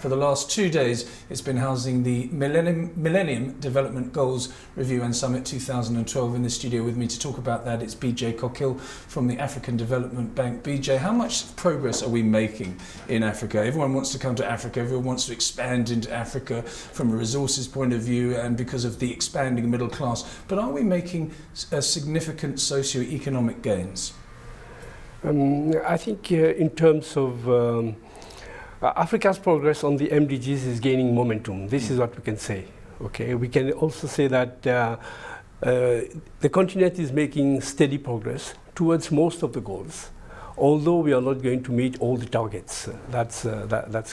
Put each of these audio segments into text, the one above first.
For the last 2 days, it's been housing the Millennium Development Goals Review and Summit 2012. In the studio with me to talk about that, it's Beejaye Kokil from the African Development Bank. Beejaye, how much progress are we making in Africa? Everyone wants to come to Africa, everyone wants to expand into Africa from a resources point of view and because of the expanding middle class. But are we making significant socio-economic gains? I think in terms of Africa's progress on the MDGs is gaining momentum. This is what we can say. Okay, we can also say that the continent is making steady progress towards most of the goals, although we are not going to meet all the targets. That's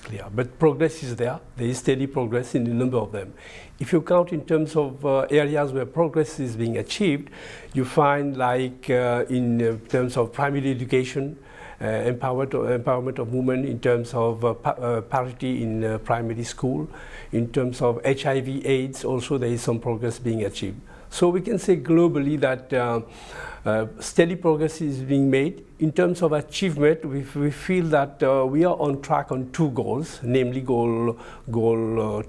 clear. But progress is there. There is steady progress in a number of them. If you count in terms of areas where progress is being achieved, you find like in terms of primary education, empowerment of women, in terms of parity in primary school, in terms of HIV/AIDS, also there is some progress being achieved. So we can say globally that steady progress is being made. In terms of achievement, we feel that we are on track on two goals, namely goal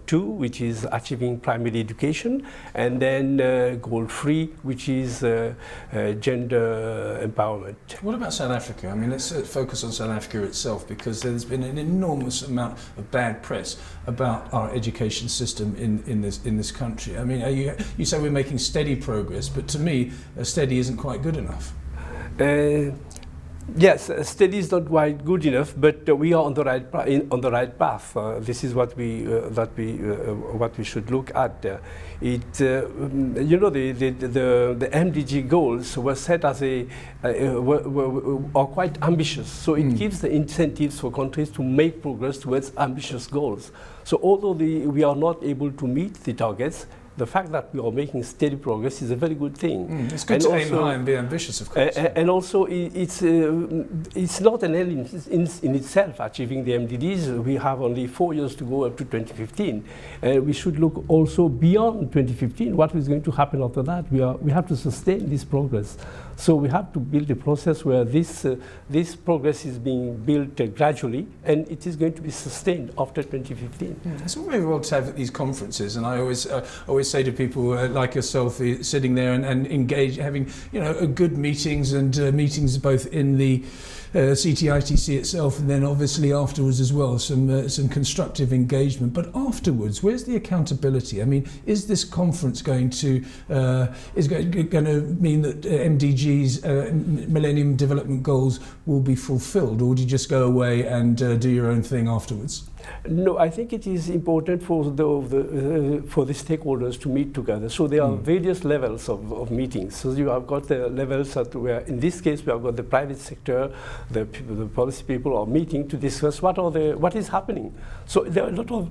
2, which is achieving primary education, and then goal 3, which is gender empowerment. What about South Africa? I mean, let's focus on South Africa itself, because there's been an enormous amount of bad press about our education system in this country. I mean, you say we're making steady progress, but to me, steady isn't quite good enough. Yes, steady is not quite good enough, but we are on the right path. This is what we should look at. You know, the MDG goals were set as are quite ambitious. So it gives the incentives for countries to make progress towards ambitious goals. So although we are not able to meet the targets, the fact that we are making steady progress is a very good thing. It's good to aim high and be ambitious, of course. And also, it's not an end in itself, achieving the MDGs. We have only 4 years to go up to 2015. We should look also beyond 2015. What is going to happen after that? We have to sustain this progress. So we have to build a process where this progress is being built gradually, and it is going to be sustained after 2015. It's all very well to have these conferences, and I always say to people like yourself, sitting there and engage, having good meetings and meetings both in the CTITC itself, and then obviously afterwards as well, some constructive engagement. But afterwards, where's the accountability? I mean, is this conference going to mean that MDG's Millennium Development Goals will be fulfilled, or do you just go away and do your own thing afterwards? No, I think it is important for the stakeholders to meet together. So there are various levels of meetings. So you have got the levels where, in this case, we have got the private sector, the policy people are meeting to discuss what is happening. So there are a lot of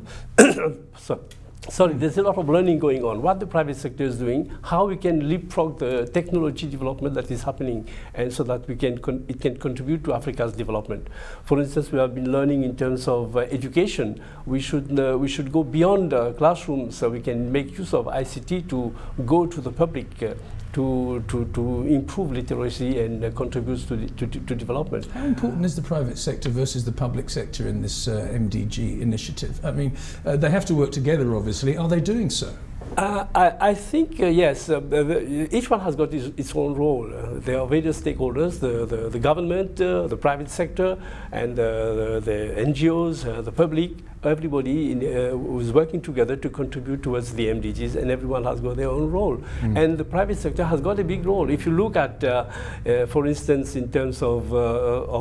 there's a lot of learning going on, what the private sector is doing, how we can leapfrog the technology development that is happening, and so that it can contribute to Africa's development. For instance, we have been learning in terms of education. We should go beyond classrooms, so we can make use of ICT to go to the public, to improve literacy and contribute to development. How important is the private sector versus the public sector in this MDG initiative? I mean, they have to work together, obviously. Are they doing so? I think yes. Each one has got its own role. There are various stakeholders: the government, the private sector, and the NGOs, the public. Everybody who is working together to contribute towards the MDGs, and everyone has got their own role. And the private sector has got a big role. If you look at, for instance, in terms of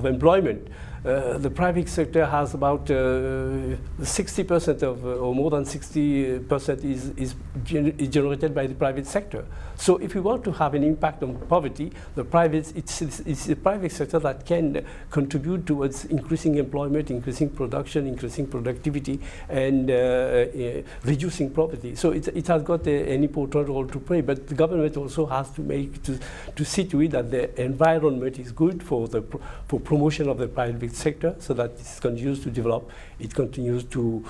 employment, the private sector has about 60% or more than 60% is generated by the private sector. So if we want to have an impact on poverty, it's the private sector that can contribute towards increasing employment, increasing production, increasing productivity, and reducing poverty. So it has got an important role to play. But the government also has to see to it that the environment is good for promotion of the private private sector so that it continues to develop, it continues to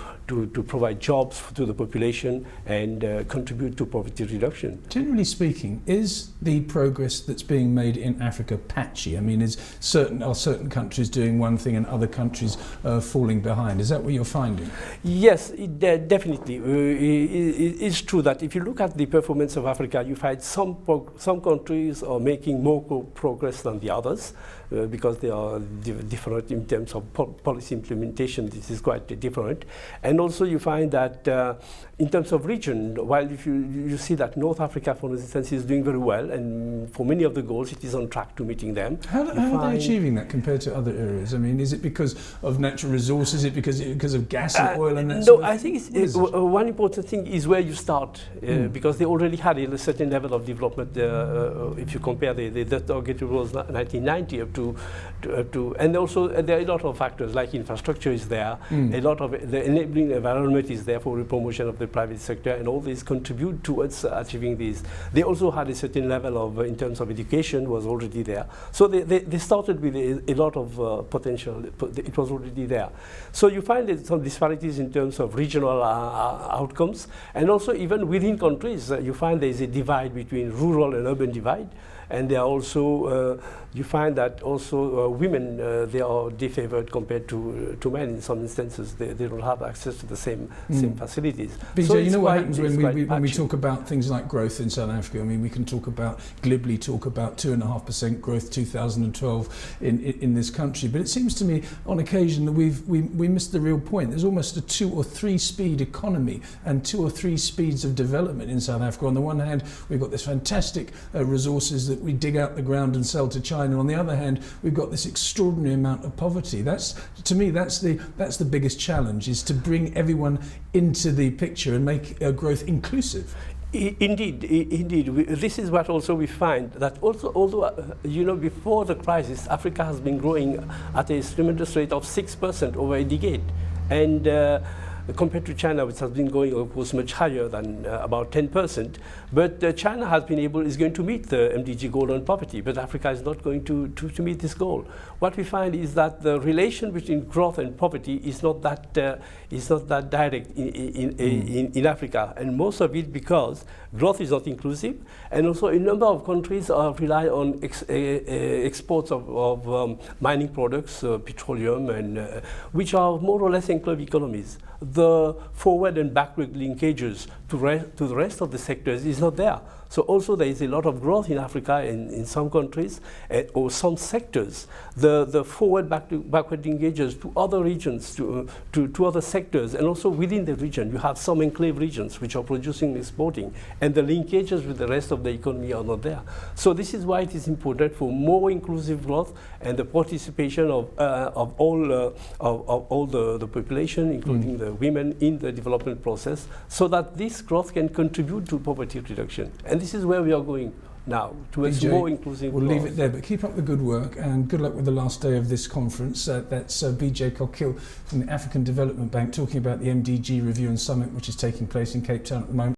provide jobs to the population and contribute to poverty reduction. Generally speaking, is the progress that's being made in Africa patchy? I mean, are certain countries doing one thing and other countries falling behind? Is that what you're finding? Yes, definitely. It's true that if you look at the performance of Africa, you find some countries are making more progress than the others because they are different in terms of policy implementation. This is quite different. And also you find that in terms of region, while if you see that North Africa, for instance, is doing very well, and for many of the goals it is on track to meeting them. How are they achieving that compared to other areas? I mean, is it because of natural resources? Is it because of gas and oil and that sort of I think one important thing is where you start, because they already had a certain level of development. If you compare the target was 1990 up to, and also there are a lot of factors like infrastructure is there, a lot of the enabling environment is there for the promotion of the private sector, and all these contribute towards achieving these. They also had a certain level of, in terms of education, was already there. So they started with a lot of potential. It was already there. So you find some disparities in terms of regional outcomes, and also even within countries, you find there is a divide between rural and urban divide. And there are also, you find that also women, they are defavored compared to men in some instances. They don't have access to the same facilities. Beejaye, so you know what happens when we talk about things like growth in South Africa? I mean, we can glibly talk about 2.5% growth 2012 in this country, but it seems to me on occasion that we missed the real point. There's almost a 2 or 3 speed economy and 2 or 3 speeds of development in South Africa. On the one hand, we've got this fantastic resources that we dig out the ground and sell to China. On the other hand, we've got this extraordinary amount of poverty. To me, that's the biggest challenge, is to bring everyone into the picture and make growth inclusive. Indeed. This is what also we find, that also, although before the crisis, Africa has been growing at a tremendous rate of 6% over a decade, and compared to China, which has been going, of course, much higher than about 10%. But China is going to meet the MDG goal on poverty, but Africa is not going to meet this goal. What we find is that the relation between growth and poverty is not that direct in Africa, and most of it because growth is not inclusive, and also a number of countries rely on exports of mining products, petroleum, and which are more or less enclave economies. The forward and backward linkages to the rest of the sectors is not there. So also there is a lot of growth in Africa in some countries or some sectors. The forward backward linkages to other regions, to other sectors, and also within the region you have some enclave regions which are producing and exporting, and the linkages with the rest of the economy are not there. So this is why it is important for more inclusive growth and the participation of all the population, including the women, in the development process, so that this growth can contribute to poverty reduction. And this is where we are going now, towards Beejaye, more inclusive growth. We'll leave it there, but keep up the good work and good luck with the last day of this conference. That's Beejaye Kokil from the African Development Bank talking about the MDG Review and Summit, which is taking place in Cape Town at the moment.